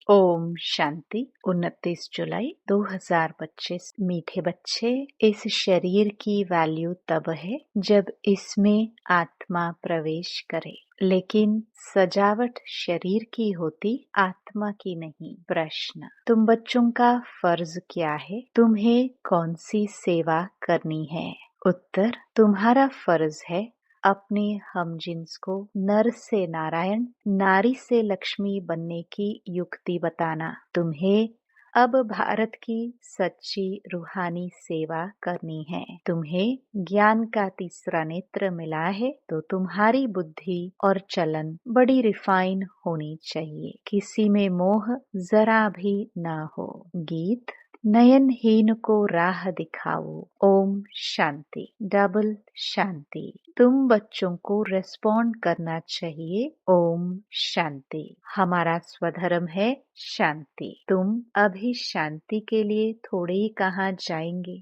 ओम शांति। 29 जुलाई 2025। मीठे बच्चे, इस शरीर की वैल्यू तब है जब इसमें आत्मा प्रवेश करे, लेकिन सजावट शरीर की होती, आत्मा की नहीं। प्रश्न: तुम बच्चों का फर्ज क्या है? तुम्हें कौन सी सेवा करनी है? उत्तर: तुम्हारा फर्ज है अपने हमजिन्स को नर से नारायण, नारी से लक्ष्मी बनने की युक्ति बताना। तुम्हें अब भारत की सच्ची रूहानी सेवा करनी है। तुम्हें ज्ञान का तीसरा नेत्र मिला है, तो तुम्हारी बुद्धि और चलन बड़ी रिफाइन होनी चाहिए। किसी में मोह जरा भी ना हो। गीत: नयनहीन को राह दिखाओ। ओम शांति। डबल शांति। तुम बच्चों को रेस्पॉन्ड करना चाहिए। ओम शांति। हमारा स्वधर्म है शांति। तुम अभी शांति के लिए थोड़े ही कहाँ जाएंगे।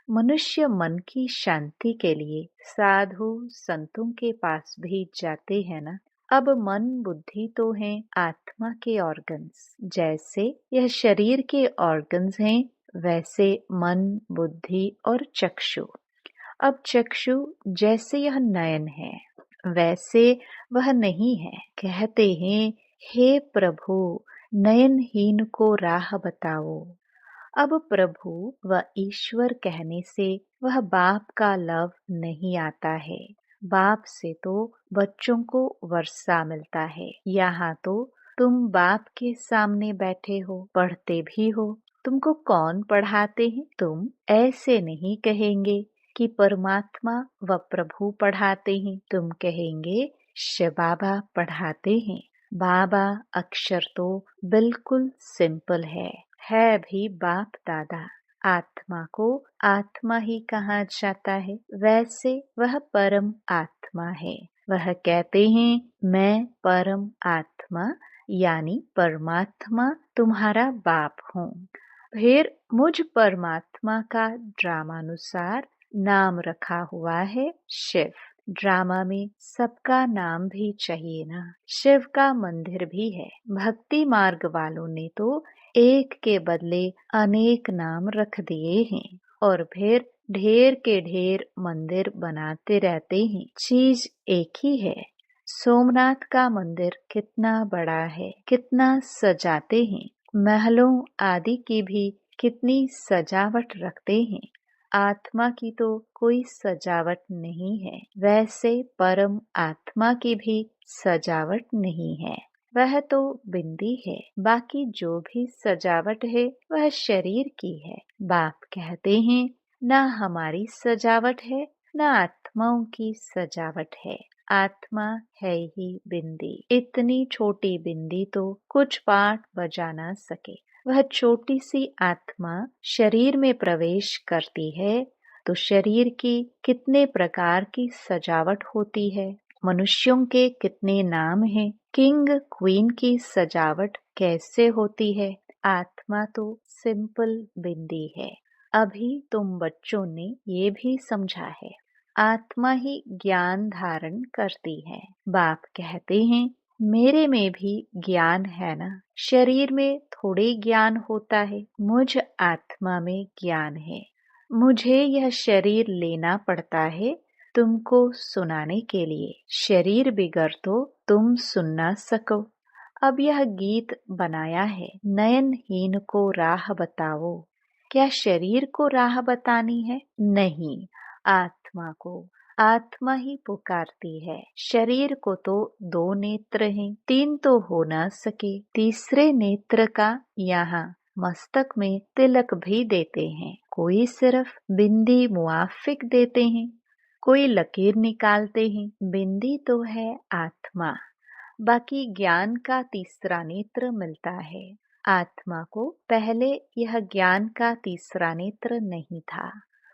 मनुष्य मन की शांति के लिए साधु संतों के पास भी जाते हैं ना। अब मन बुद्धि तो हैं आत्मा के ऑर्गन्स। जैसे यह शरीर के ऑर्गन्स हैं, वैसे मन, बुद्धि और चक्षु। अब चक्षु जैसे यह नयन है, वैसे वह नहीं है। कहते हैं, हे प्रभु, नयनहीन को राह बताओ। अब प्रभु व ईश्वर कहने से वह बाप का लव नहीं आता है। बाप से तो बच्चों को वर्षा मिलता है। यहाँ तो तुम बाप के सामने बैठे हो, पढ़ते भी हो। तुमको कौन पढ़ाते हैं? तुम ऐसे नहीं कहेंगे कि परमात्मा व प्रभु पढ़ाते हैं। तुम कहेंगे शिव बाबा पढ़ाते हैं। बाबा अक्षर तो बिल्कुल सिंपल है भी बाप दादा। आत्मा को आत्मा ही कहा जाता है, वैसे वह परम आत्मा है। वह कहते हैं, मैं परम आत्मा यानी परमात्मा तुम्हारा बाप हूँ। फिर मुझ परमात्मा का ड्रामानुसार नाम रखा हुआ है शिव। ड्रामा में सबका नाम भी चाहिए ना। शिव का मंदिर भी है। भक्ति मार्ग वालों ने तो एक के बदले अनेक नाम रख दिए हैं और फिर ढेर के ढेर मंदिर बनाते रहते हैं। चीज एक ही है। सोमनाथ का मंदिर कितना बड़ा है, कितना सजाते हैं। महलों आदि की भी कितनी सजावट रखते हैं। आत्मा की तो कोई सजावट नहीं है, वैसे परम आत्मा की भी सजावट नहीं है। वह तो बिंदी है। बाकी जो भी सजावट है वह शरीर की है। बाप कहते हैं, ना हमारी सजावट है, ना आत्माओं की सजावट है। आत्मा है ही बिंदी। इतनी छोटी बिंदी तो कुछ पाठ बजा ना सके। वह छोटी सी आत्मा शरीर में प्रवेश करती है तो शरीर की कितने प्रकार की सजावट होती है। मनुष्यों के कितने नाम हैं। किंग क्वीन की सजावट कैसे होती है। आत्मा तो सिंपल बिंदी है। अभी तुम बच्चों ने ये भी समझा है, आत्मा ही ज्ञान धारण करती है। बाप कहते हैं, मेरे में भी ज्ञान है ना। शरीर में थोड़े ज्ञान होता है, मुझ आत्मा में ज्ञान है। मुझे यह शरीर लेना पड़ता है तुमको सुनाने के लिए। शरीर बिगर तो तुम सुन ना सको। अब यह गीत बनाया है, नयनहीन को राह बताओ। क्या शरीर को राह बतानी है? नहीं, आत्मा को। आत्मा ही पुकारती है। शरीर को तो 2 नेत्र हैं, 3 तो हो ना सके। तीसरे नेत्र का यहाँ मस्तक में तिलक भी देते हैं। कोई सिर्फ बिंदी मुआफिक देते हैं, कोई लकीर निकालते हैं। बिंदी तो है आत्मा। बाकी ज्ञान का तीसरा नेत्र मिलता है। आत्मा को पहले यह ज्ञान का तीसरा नेत्र नहीं था।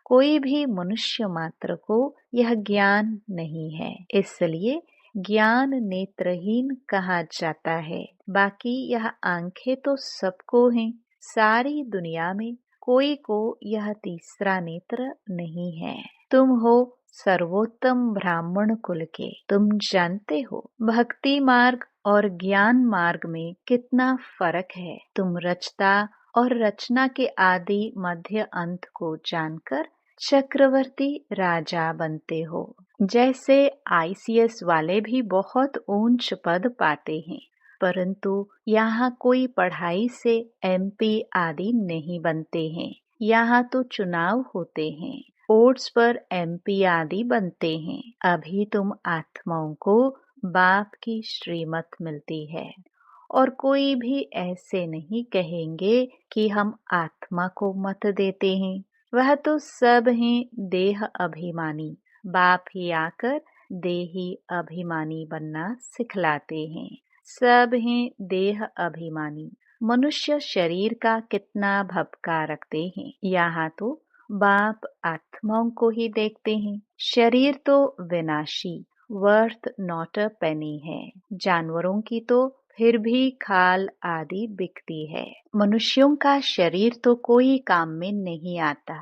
कोई भी मनुष्य मात्र को यह ज्ञान नहीं है, इसलिए ज्ञान नेत्रहीन कहा जाता है। बाकी यह आंखें तो सबको हैं। सारी दुनिया में कोई को यह तीसरा नेत्र नहीं है। तुम हो सर्वोत्तम ब्राह्मण कुल के। तुम जानते हो भक्ति मार्ग और ज्ञान मार्ग में कितना फर्क है। तुम रचता और रचना के आदि मध्य अंत को जानकर चक्रवर्ती राजा बनते हो। जैसे ICS वाले भी बहुत ऊंच पद पाते हैं, परंतु यहाँ कोई पढ़ाई से MP आदि नहीं बनते हैं। यहाँ तो चुनाव होते हैं, वोट्स पर MP आदि बनते हैं। अभी तुम आत्माओं को बाप की श्रीमत मिलती है, और कोई भी ऐसे नहीं कहेंगे कि हम आत्मा को मत देते हैं। वह तो सब हैं देह अभिमानी। बाप ही आकर देही अभिमानी बनना सिखलाते हैं। सब हैं देह अभिमानी। मनुष्य शरीर का कितना भपका रखते हैं। यहाँ तो बाप आत्माओं को ही देखते हैं। शरीर तो विनाशी, वर्थ नॉट अ पेनी है। जानवरों की तो फिर भी खाल आदि बिकती है। मनुष्यों का शरीर तो कोई काम में नहीं आता।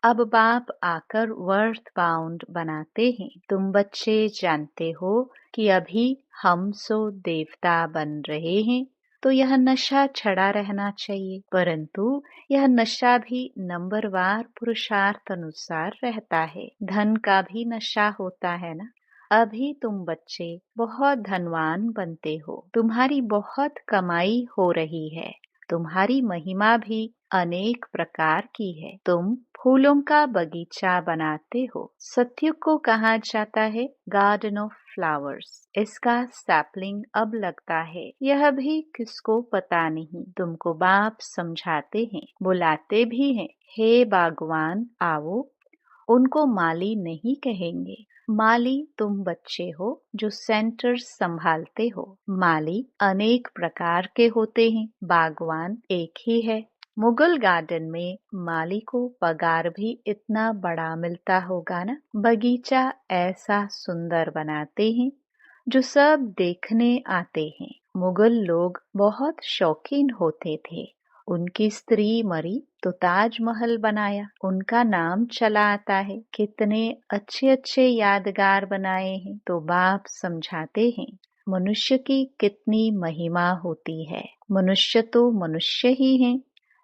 अब बाप आकर वर्थ बाउंड बनाते हैं। तुम बच्चे जानते हो कि अभी हम सो देवता बन रहे हैं, तो यह नशा छड़ा रहना चाहिए। परंतु यह नशा भी नंबरवार पुरुषार्थ अनुसार रहता है। धन का भी नशा होता है ना। अभी तुम बच्चे बहुत धनवान बनते हो। तुम्हारी बहुत कमाई हो रही है। तुम्हारी महिमा भी अनेक प्रकार की है। तुम फूलों का बगीचा बनाते हो। सत्युग को कहा जाता है गार्डन ऑफ फ्लावर्स। इसका सैपलिंग अब लगता है, यह भी किसको पता नहीं। तुमको बाप समझाते हैं, बुलाते भी हैं। हे बागवान आओ। उनको माली नहीं कहेंगे। माली तुम बच्चे हो जो सेंटर संभालते हो। माली अनेक प्रकार के होते हैं, बागवान एक ही है। मुगल गार्डन में माली को पगार भी इतना बड़ा मिलता होगा ना। बगीचा ऐसा सुंदर बनाते हैं जो सब देखने आते हैं। मुगल लोग बहुत शौकीन होते थे। उनकी स्त्री मरी तो ताजमहल बनाया, उनका नाम चला आता है। कितने अच्छे अच्छे यादगार बनाए हैं। तो बाप समझाते हैं मनुष्य की कितनी महिमा होती है। मनुष्य तो मनुष्य ही हैं।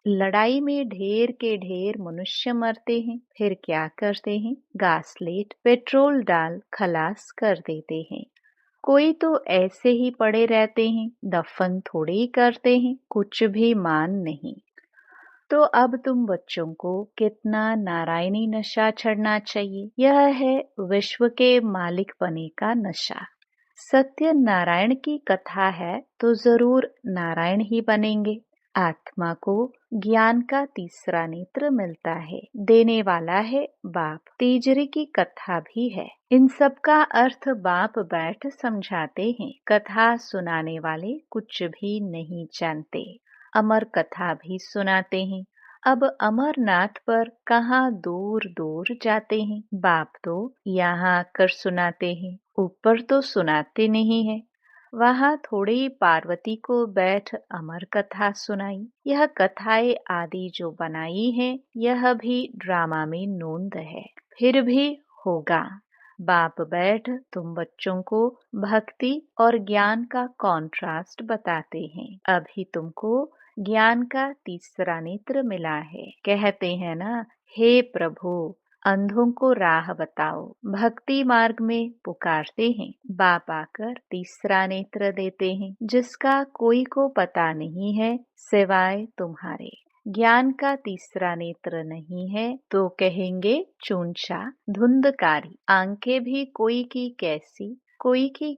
लड़ाई में ढेर के ढेर मनुष्य मरते हैं, फिर क्या करते हैं? गासलेट पेट्रोल डाल खलास कर देते हैं। कोई तो ऐसे ही पड़े रहते हैं, दफन थोड़े ही करते हैं, कुछ भी मान नहीं। तो अब तुम बच्चों को कितना नारायणी नशा चढ़ना चाहिए। यह है विश्व के मालिक बने का नशा। सत्य नारायण की कथा है तो जरूर नारायण ही बनेंगे। आत्मा को ज्ञान का तीसरा नेत्र मिलता है, देने वाला है बाप। तीजरी की कथा भी है। इन सब का अर्थ बाप बैठ समझाते हैं। कथा सुनाने वाले कुछ भी नहीं जानते। अमर कथा भी सुनाते हैं। अब अमरनाथ पर कहाँ दूर दूर जाते हैं। बाप तो यहाँ आकर सुनाते हैं, ऊपर तो सुनाते नहीं है। वहाँ थोड़ी पार्वती को बैठ अमर कथा सुनाई। यह कथाएं आदि जो बनाई है, यह भी ड्रामा में नोंद है। फिर भी होगा। बाप बैठ तुम बच्चों को भक्ति और ज्ञान का कॉन्ट्रास्ट बताते हैं। अभी तुमको ज्ञान का तीसरा नेत्र मिला है। कहते हैं ना, हे प्रभु अंधों को राह बताओ। भक्ति मार्ग में पुकारते हैं। बाप आकर तीसरा नेत्र देते हैं, जिसका कोई को पता नहीं है सिवाय तुम्हारे। ज्ञान का तीसरा नेत्र नहीं है तो कहेंगे चूंचा धुंधकारी। आंखें भी कोई की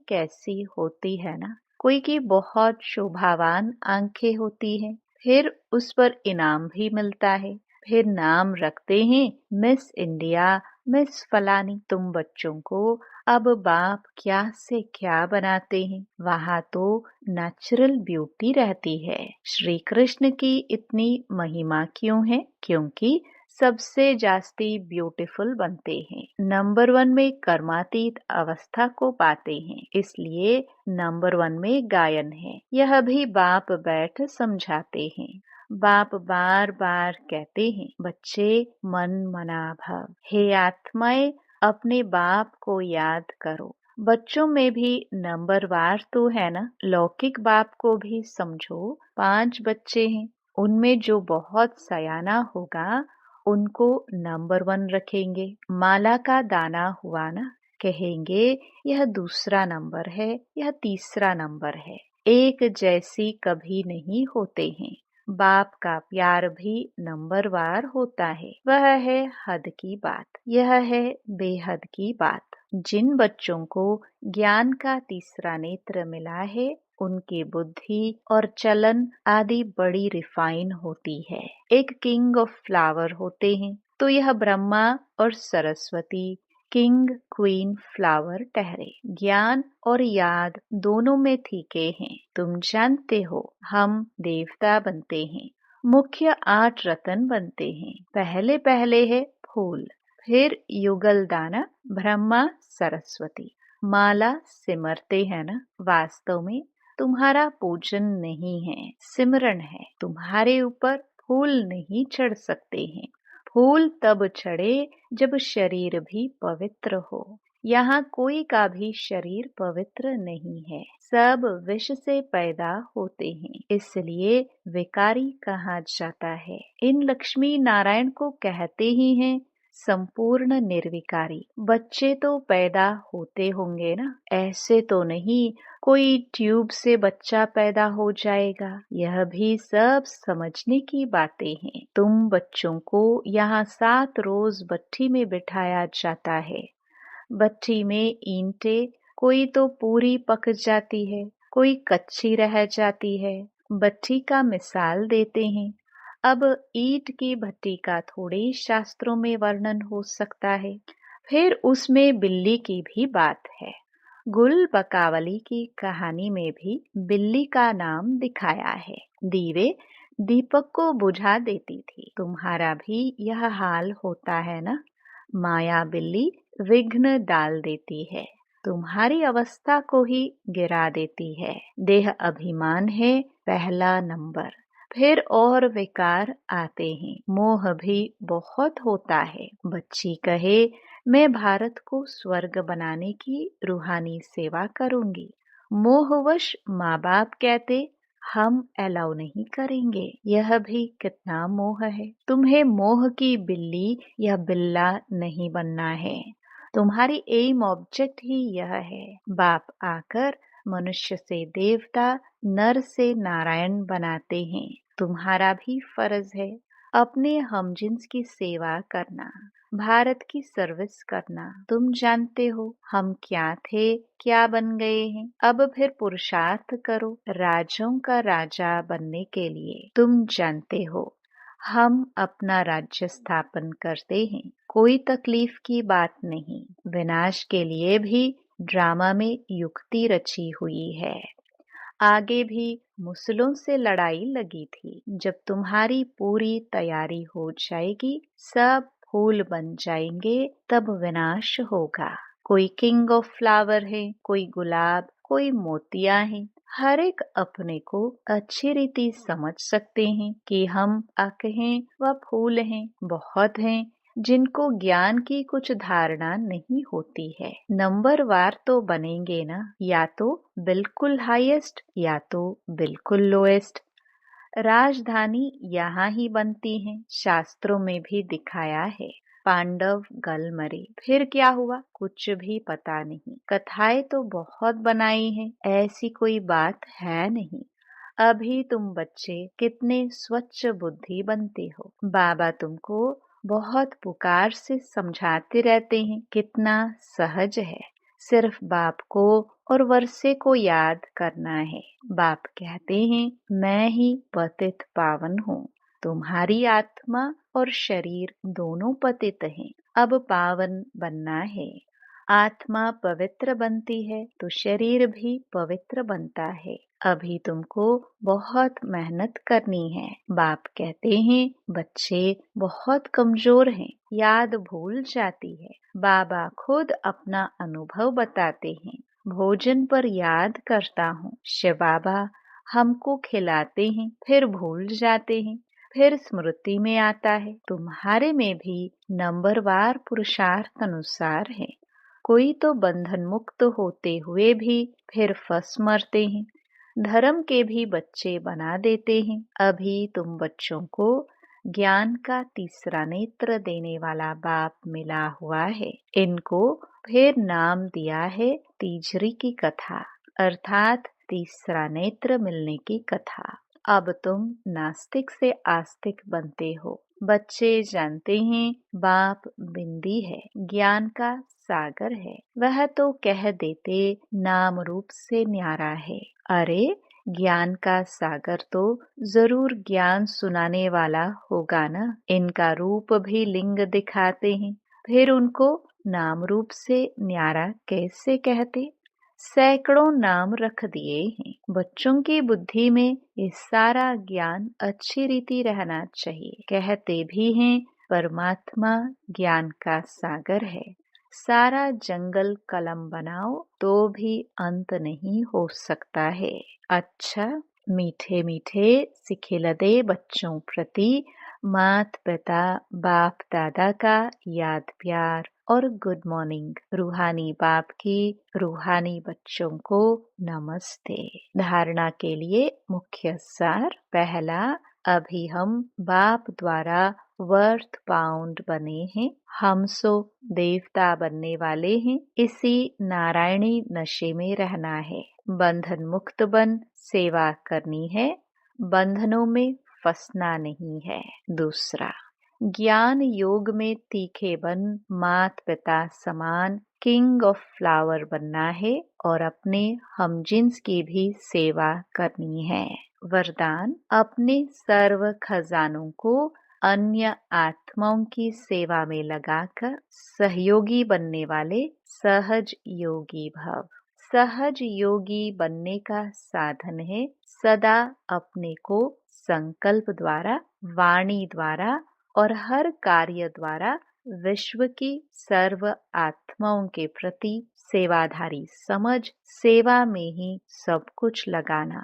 कैसी होती है ना। कोई की बहुत शोभावान आंखें होती है, फिर उस पर इनाम भी मिलता है। फिर नाम रखते हैं मिस इंडिया, मिस फलानी। तुम बच्चों को अब बाप क्या से क्या बनाते हैं। वहाँ तो नेचुरल ब्यूटी रहती है। श्री कृष्ण की इतनी महिमा क्यों है? क्योंकि सबसे जास्ती ब्यूटीफुल बनते हैं। नंबर 1 में कर्मातीत अवस्था को पाते हैं, इसलिए नंबर 1 में गायन है। यह भी बाप बैठ समझाते हैं। बाप बार बार कहते हैं, बच्चे मन मना भव। हे आत्माएं अपने बाप को याद करो। बच्चों में भी नंबरवार तो है ना। लौकिक बाप को भी समझो। 5 बच्चे हैं, उनमें जो बहुत सयाना होगा उनको नंबर 1 रखेंगे। माला का दाना हुआ ना, कहेंगे यह दूसरा नंबर है, यह तीसरा नंबर है। एक जैसी कभी नहीं होते हैं। बाप का प्यार भी नंबरवार होता है। वह है हद की बात, यह है बेहद की बात। जिन बच्चों को ज्ञान का तीसरा नेत्र मिला है उनकी बुद्धि और चलन आदि बड़ी रिफाइन होती है। एक किंग ऑफ फ्लावर होते हैं तो यह ब्रह्मा और सरस्वती किंग क्वीन फ्लावर ठहरे। ज्ञान और याद दोनों में ठीके हैं। तुम जानते हो हम देवता बनते हैं। मुख्य 8 रत्न बनते हैं। पहले पहले है फूल, फिर युगल दाना ब्रह्मा सरस्वती। माला सिमरते हैं ना। वास्तव में तुम्हारा पूजन नहीं है, सिमरन है। तुम्हारे ऊपर फूल नहीं चढ़ सकते हैं। फूल तब चढ़े जब शरीर भी पवित्र हो। यहाँ कोई का भी शरीर पवित्र नहीं है। सब विष से पैदा होते हैं, इसलिए विकारी कहा जाता है। इन लक्ष्मी नारायण को कहते ही हैं संपूर्ण निर्विकारी। बच्चे तो पैदा होते होंगे ना, ऐसे तो नहीं कोई ट्यूब से बच्चा पैदा हो जाएगा। यह भी सब समझने की बातें हैं। तुम बच्चों को यहाँ 7 रोज भट्ठी में बिठाया जाता है। भट्ठी में ईंटें कोई तो पूरी पक जाती है, कोई कच्ची रह जाती है। भट्ठी का मिसाल देते हैं। अब ईंट की भट्टी का थोड़े शास्त्रों में वर्णन हो सकता है। फिर उसमें बिल्ली की भी बात है। गुल बकावली की कहानी में भी बिल्ली का नाम दिखाया है। दीवे दीपक को बुझा देती थी। तुम्हारा भी यह हाल होता है ना। माया बिल्ली विघ्न डाल देती है, तुम्हारी अवस्था को ही गिरा देती है। देह अभिमान है पहला नंबर, फिर और विकार आते हैं। मोह भी बहुत होता है। बच्ची कहे मैं भारत को स्वर्ग बनाने की रूहानी सेवा करूंगी। मोहवश माँ बाप कहते हम अलाउ नहीं करेंगे। यह भी कितना मोह है। तुम्हें मोह की बिल्ली या बिल्ला नहीं बनना है। तुम्हारी एम ऑब्जेक्ट ही यह है। बाप आकर मनुष्य से देवता, नर से नारायण बनाते हैं। तुम्हारा भी फर्ज है अपने हमजिन्स की सेवा करना, भारत की सर्विस करना। तुम जानते हो हम क्या थे, क्या बन गए हैं। अब फिर पुरुषार्थ करो राजों का राजा बनने के लिए। तुम जानते हो हम अपना राज्य स्थापन करते हैं। कोई तकलीफ की बात नहीं। विनाश के लिए भी ड्रामा में युक्ति रची हुई है। आगे भी मुसलों से लड़ाई लगी थी। जब तुम्हारी पूरी तैयारी हो जाएगी, सब फूल बन जाएंगे, तब विनाश होगा। कोई किंग ऑफ फ्लावर है, कोई गुलाब, कोई मोतिया है। हर एक अपने को अच्छी रीति समझ सकते हैं कि हम अक हैं व फूल हैं। बहुत हैं जिनको ज्ञान की कुछ धारणा नहीं होती है। नंबरवार तो बनेंगे ना, या तो बिल्कुल हाईएस्ट या तो बिल्कुल लोएस्ट। राजधानी यहाँ ही बनती है। शास्त्रों में भी दिखाया है। पांडव गल मरे, फिर क्या हुआ कुछ भी पता नहीं। कथाएं तो बहुत बनाई हैं, ऐसी कोई बात है नहीं। अभी तुम बच्चे कितने स्वच्छ बुद्धि बनते हो। बाबा तुमको बहुत पुकार से समझाते रहते हैं, कितना सहज है। सिर्फ बाप को और वर्षे को याद करना है। बाप कहते हैं मैं ही पतित पावन हूँ। तुम्हारी आत्मा और शरीर दोनों पतित हैं। अब पावन बनना है। आत्मा पवित्र बनती है तो शरीर भी पवित्र बनता है। अभी तुमको बहुत मेहनत करनी है। बाप कहते हैं बच्चे बहुत कमजोर हैं, याद भूल जाती है। बाबा खुद अपना अनुभव बताते हैं। भोजन पर याद करता हूँ। शिव बाबा हमको खिलाते हैं, फिर भूल जाते हैं, फिर स्मृति में आता है। तुम्हारे में भी नंबरवार पुरुषार्थ अनुसार है। कोई तो बंधन मुक्त होते हुए भी फिर फंस मरते हैं, धर्म के भी बच्चे बना देते हैं। अभी तुम बच्चों को ज्ञान का तीसरा नेत्र देने वाला बाप मिला हुआ है। इनको फिर नाम दिया है तीजरी की कथा, अर्थात तीसरा नेत्र मिलने की कथा। अब तुम नास्तिक से आस्तिक बनते हो। बच्चे जानते हैं बाप बिंदी है, ज्ञान का सागर है। वह तो कह देते नाम रूप से न्यारा है। अरे ज्ञान का सागर तो जरूर ज्ञान सुनाने वाला होगा ना। इनका रूप भी लिंग दिखाते हैं, फिर उनको नाम रूप से न्यारा कैसे कहते। सैकड़ों नाम रख दिए हैं। बच्चों की बुद्धि में ये सारा ज्ञान अच्छी रीति रहना चाहिए। कहते भी हैं परमात्मा ज्ञान का सागर है। सारा जंगल कलम बनाओ तो भी अंत नहीं हो सकता है। अच्छा, मीठे मीठे सिखिलदे बच्चों प्रति मात पिता बाप दादा का याद प्यार और गुड मॉर्निंग। रूहानी बाप की रूहानी बच्चों को नमस्ते। धारणा के लिए मुख्य सार। पहला, अभी हम बाप द्वारा वर्थ पाउंड बने हैं। हम सो देवता बनने वाले हैं। इसी नारायणी नशे में रहना है। बंधन मुक्त बन सेवा करनी है, बंधनों में फंसना नहीं है। दूसरा, ज्ञान योग में तीखे बन मात पिता समान किंग ऑफ फ्लावर बनना है और अपने हमजिन्स की भी सेवा करनी है। वरदान, अपने सर्व खजानों को अन्य आत्माओं की सेवा में लगाकर सहयोगी बनने वाले सहज योगी भव। सहज योगी बनने का साधन है सदा अपने को संकल्प द्वारा, वाणी द्वारा और हर कार्य द्वारा विश्व की सर्व आत्माओं के प्रति सेवाधारी समझ सेवा में ही सब कुछ लगाना।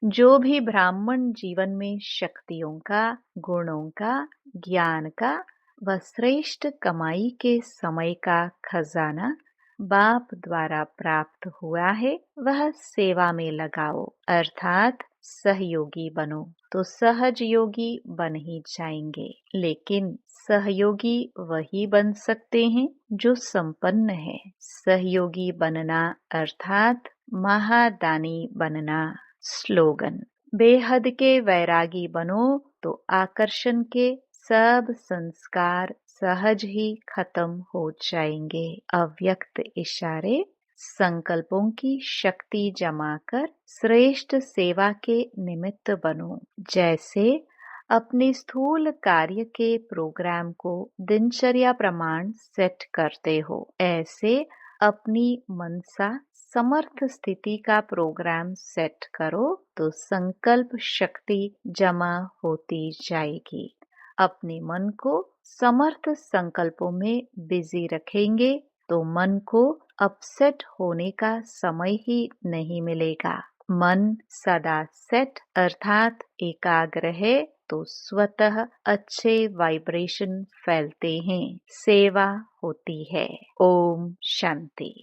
जो भी ब्राह्मण जीवन में शक्तियों का, गुणों का, ज्ञान का व श्रेष्ठ कमाई के समय का खजाना बाप द्वारा प्राप्त हुआ है, वह सेवा में लगाओ, अर्थात सहयोगी बनो। तो सहज योगी बन ही जाएंगे, लेकिन सहयोगी वही बन सकते हैं जो संपन्न है। सहयोगी बनना अर्थात महादानी बनना। स्लोगन, बेहद के वैरागी बनो तो आकर्षण के सब संस्कार सहज ही खत्म हो जाएंगे। अव्यक्त इशारे, संकल्पों की शक्ति जमा कर श्रेष्ठ सेवा के निमित्त बनो। जैसे अपने स्थूल कार्य के प्रोग्राम को दिनचर्या प्रमाण सेट करते हो, ऐसे अपनी मनसा समर्थ स्थिति का प्रोग्राम सेट करो तो संकल्प शक्ति जमा होती जाएगी। अपने मन को समर्थ संकल्पों में बिजी रखेंगे तो मन को अपसेट होने का समय ही नहीं मिलेगा। मन सदा सेट अर्थात एकाग्र है तो स्वतः अच्छे वाइब्रेशन फैलते हैं, सेवा होती है। ओम शांति।